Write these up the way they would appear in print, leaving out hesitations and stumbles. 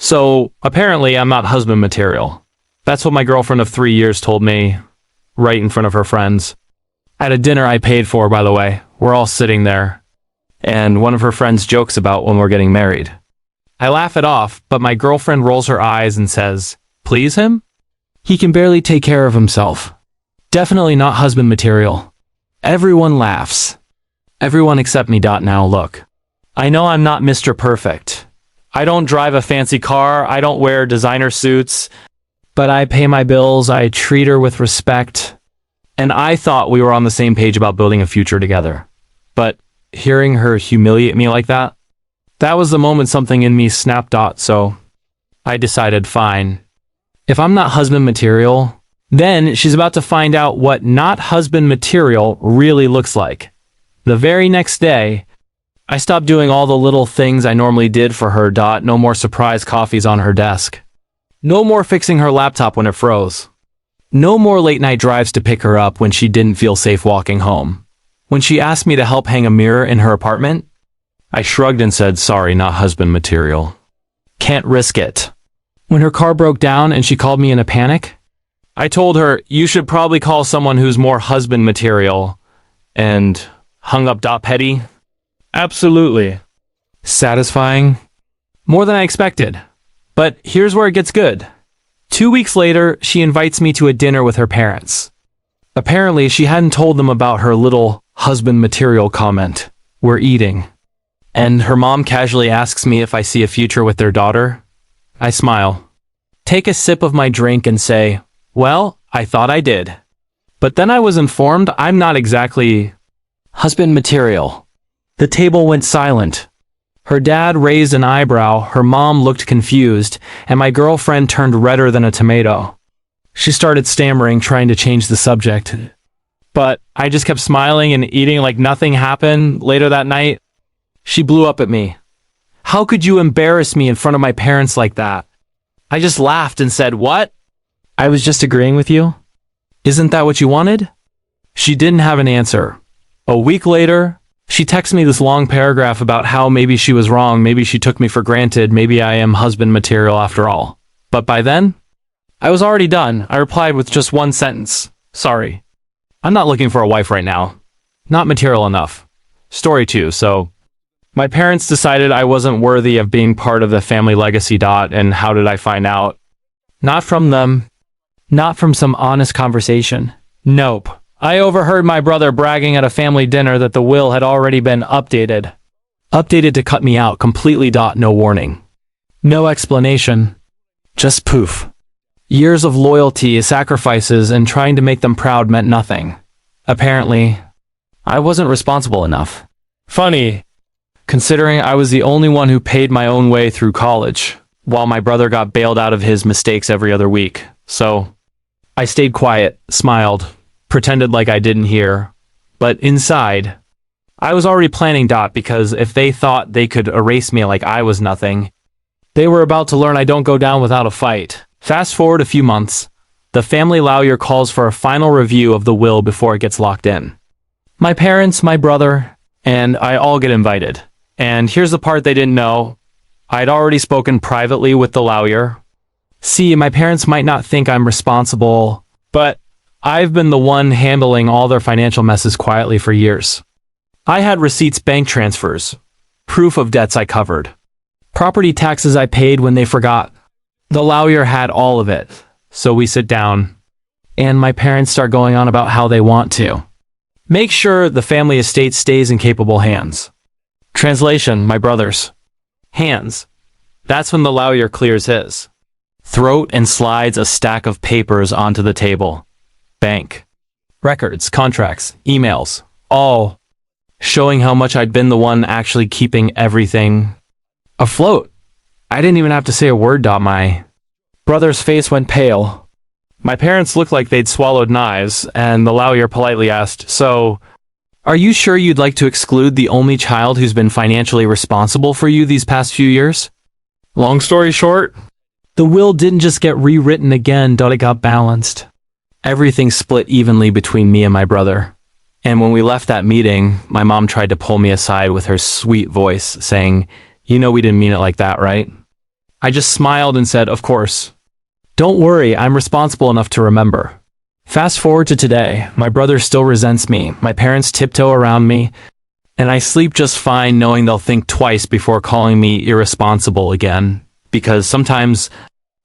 So apparently I'm not husband material. That's what my girlfriend of 3 years told me, right in front of her friends. At a dinner I paid for, by the way. We're all sitting there, and one of her friends jokes about when we're getting married. I laugh it off, but my girlfriend rolls her eyes and says, "Please him? He can barely take care of himself. Definitely not husband material." Everyone laughs. Everyone except me. Now look. I know I'm not Mr. Perfect. I don't drive a fancy car, I don't wear designer suits, but I pay my bills, I treat her with respect, and I thought we were on the same page about building a future together. But hearing her humiliate me like that, that was the moment something in me snapped. So I decided, fine. If I'm not husband material, then she's about to find out what not husband material really looks like. The very next day, I stopped doing all the little things I normally did for her. No more surprise coffees on her desk. No more fixing her laptop when it froze. No more late night drives to pick her up when she didn't feel safe walking home. When she asked me to help hang a mirror in her apartment, I shrugged and said, sorry, not husband material. Can't risk it. When her car broke down and she called me in a panic, I told her, you should probably call someone who's more husband material, and hung up. Petty. Absolutely. Satisfying. More than I expected. But here's where it gets good. 2 weeks later, she invites me to a dinner with her parents. Apparently, she hadn't told them about her little husband material comment. We're eating. And her mom casually asks me if I see a future with their daughter. I smile, take a sip of my drink and say, well, I thought I did. But then I was informed I'm not exactly husband material. The table went silent. Her dad raised an eyebrow, her mom looked confused, and my girlfriend turned redder than a tomato. She started stammering, trying to change the subject. But I just kept smiling and eating like nothing happened. Later that night, she blew up at me. How could you embarrass me in front of my parents like that? I just laughed and said, what? I was just agreeing with you? Isn't that what you wanted? She didn't have an answer. A week later, she texted me this long paragraph about how maybe she was wrong, maybe she took me for granted, maybe I am husband material after all. But by then, I was already done. I replied with just one sentence. Sorry. I'm not looking for a wife right now. Not material enough. Story 2, so my parents decided I wasn't worthy of being part of the family legacy. And how did I find out? Not from them. Not from some honest conversation. Nope. I overheard my brother bragging at a family dinner that the will had already been updated. Updated to cut me out completely. No warning. No explanation. Just poof. Years of loyalty, sacrifices, and trying to make them proud meant nothing. Apparently, I wasn't responsible enough. Funny, considering I was the only one who paid my own way through college, while my brother got bailed out of his mistakes every other week. So, I stayed quiet, smiled, pretended like I didn't hear, but inside, I was already planning. Because if they thought they could erase me like I was nothing, they were about to learn I don't go down without a fight. Fast forward a few months, the family lawyer calls for a final review of the will before it gets locked in. My parents, my brother, and I all get invited. And here's the part they didn't know. I'd already spoken privately with the lawyer. See, my parents might not think I'm responsible, but I've been the one handling all their financial messes quietly for years. I had receipts, bank transfers, proof of debts I covered, property taxes I paid when they forgot. The lawyer had all of it. So we sit down, and my parents start going on about how they want to make sure the family estate stays in capable hands. Translation, my brother's hands. That's when the lawyer clears his throat and slides a stack of papers onto the table. Bank records, contracts, emails, all showing how much I'd been the one actually keeping everything afloat. I didn't even have to say a word. My brother's face went pale. My parents looked like they'd swallowed knives, and the lawyer politely asked, so, are you sure you'd like to exclude the only child who's been financially responsible for you these past few years? Long story short, the will didn't just get rewritten again, it got balanced. Everything split evenly between me and my brother. And when we left that meeting, my mom tried to pull me aside with her sweet voice, saying, you know we didn't mean it like that, right? I just smiled and said, of course. Don't worry, I'm responsible enough to remember. Fast forward to today, my brother still resents me, my parents tiptoe around me, and I sleep just fine knowing they'll think twice before calling me irresponsible again. Because sometimes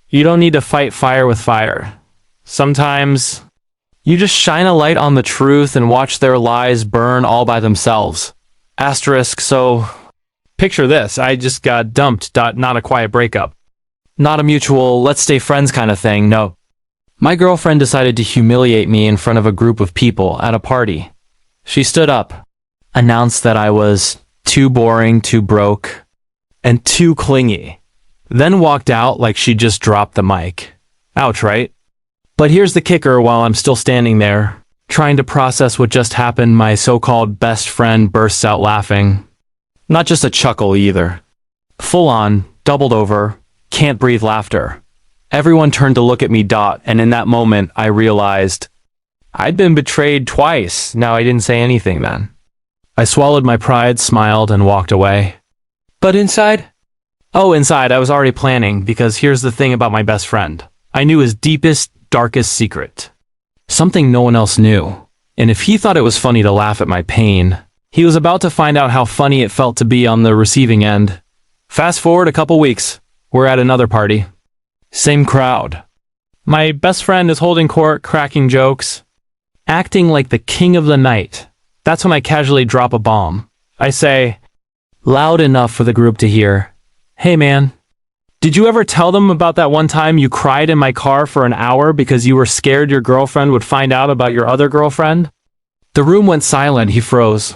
you don't need to fight fire with fire. Sometimes you just shine a light on the truth and watch their lies burn all by themselves. Asterisk, so picture this, I just got dumped. Not a quiet breakup. Not a mutual, let's stay friends kind of thing, no. My girlfriend decided to humiliate me in front of a group of people at a party. She stood up, announced that I was too boring, too broke, and too clingy. Then walked out like she just dropped the mic. Ouch, right? But here's the kicker. While I'm still standing there, trying to process what just happened, my so-called best friend bursts out laughing. Not just a chuckle either. Full on, doubled over, can't breathe laughter. Everyone turned to look at me. And in that moment, I realized I'd been betrayed twice. Now I didn't say anything then. I swallowed my pride, smiled, and walked away. But inside? Oh, inside, I was already planning, because here's the thing about my best friend. I knew his deepest, darkest secret. Something no one else knew. And if he thought it was funny to laugh at my pain, he was about to find out how funny it felt to be on the receiving end. Fast forward a couple weeks, we're at another party. Same crowd. My best friend is holding court, cracking jokes, acting like the king of the night. That's when I casually drop a bomb. I say, loud enough for the group to hear, "Hey man, did you ever tell them about that one time you cried in my car for an hour because you were scared your girlfriend would find out about your other girlfriend?" The room went silent. He froze.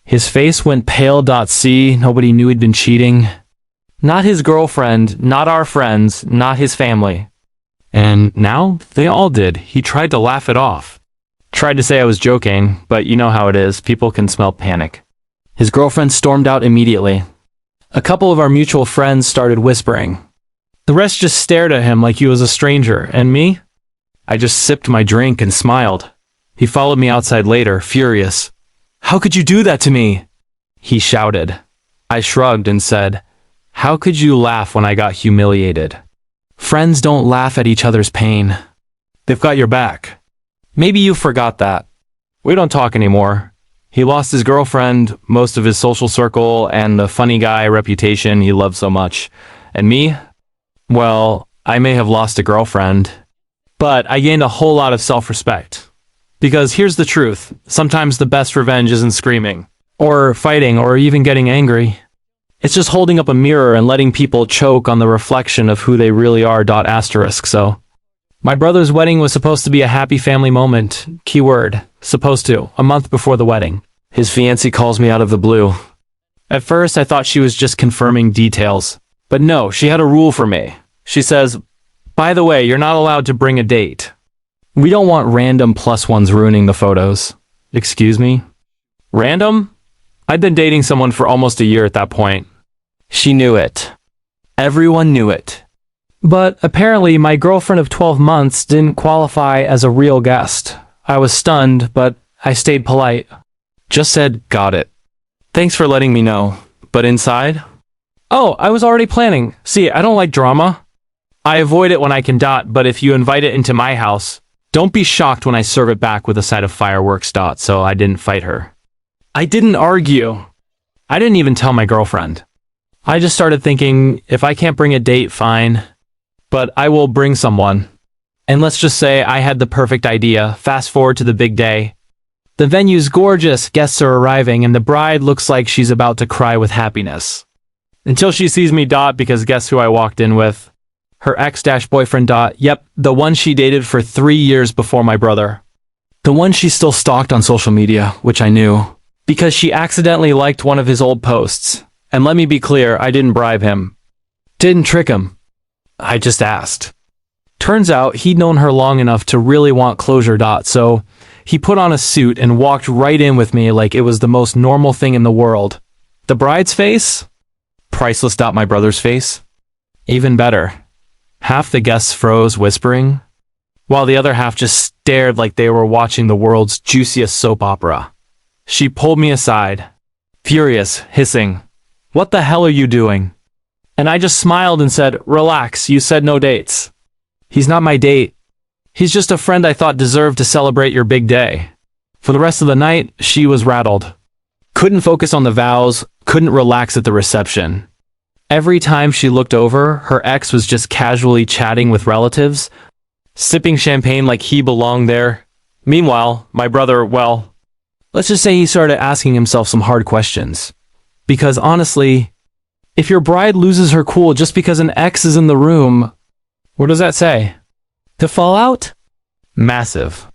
His face went pale. See, nobody knew he'd been cheating. Not his girlfriend, not our friends, not his family. And now they all did. He tried to laugh it off. Tried to say I was joking, but you know how it is. People can smell panic. His girlfriend stormed out immediately. A couple of our mutual friends started whispering. The rest just stared at him like he was a stranger. And me? I just sipped my drink and smiled. He followed me outside later, furious. "How could you do that to me?" he shouted. I shrugged and said, "How could you laugh when I got humiliated? Friends don't laugh at each other's pain. They've got your back. Maybe you forgot that. We don't talk anymore. He lost his girlfriend, most of his social circle, and the funny guy reputation he loved so much. And me? Well, I may have lost a girlfriend, but I gained a whole lot of self-respect. Because here's the truth. Sometimes the best revenge isn't screaming, or fighting, or even getting angry. It's just holding up a mirror and letting people choke on the reflection of who they really are. Asterisk, so. My brother's wedding was supposed to be a happy family moment. Keyword, supposed to, a month before the wedding. His fiancée calls me out of the blue. At first, I thought she was just confirming details. But no, she had a rule for me. She says, "By the way, you're not allowed to bring a date. We don't want random plus ones ruining the photos." Excuse me? Random? I'd been dating someone for almost a year at that point. She knew it. Everyone knew it. But apparently my girlfriend of 12 months didn't qualify as a real guest. I was stunned, but I stayed polite. Just said, "Got it. Thanks for letting me know." But inside? Oh, I was already planning. See, I don't like drama. I avoid it when I can. But if you invite it into my house, don't be shocked when I serve it back with a side of fireworks. So I didn't fight her. I didn't argue. I didn't even tell my girlfriend. I just started thinking, if I can't bring a date, fine. But I will bring someone. And let's just say I had the perfect idea. Fast forward to the big day. The venue's gorgeous, guests are arriving, and the bride looks like she's about to cry with happiness. Until she sees me. Because guess who I walked in with? Her ex-boyfriend. Yep, the one she dated for 3 years before my brother. The one she still stalked on social media, which I knew. Because she accidentally liked one of his old posts. And let me be clear, I didn't bribe him. Didn't trick him. I just asked. Turns out he'd known her long enough to really want closure. So he put on a suit and walked right in with me like it was the most normal thing in the world. The bride's face? Priceless. My brother's face? Even better. Half the guests froze, whispering, while the other half just stared like they were watching the world's juiciest soap opera. She pulled me aside, furious, hissing, "What the hell are you doing?" And I just smiled and said, "Relax, you said no dates." "He's not my date. He's just a friend I thought deserved to celebrate your big day." For the rest of the night, she was rattled. Couldn't focus on the vows, couldn't relax at the reception. Every time she looked over, her ex was just casually chatting with relatives, sipping champagne like he belonged there. Meanwhile, my brother, well, let's just say he started asking himself some hard questions. Because honestly, if your bride loses her cool just because an ex is in the room, what does that say? To fall out? Massive.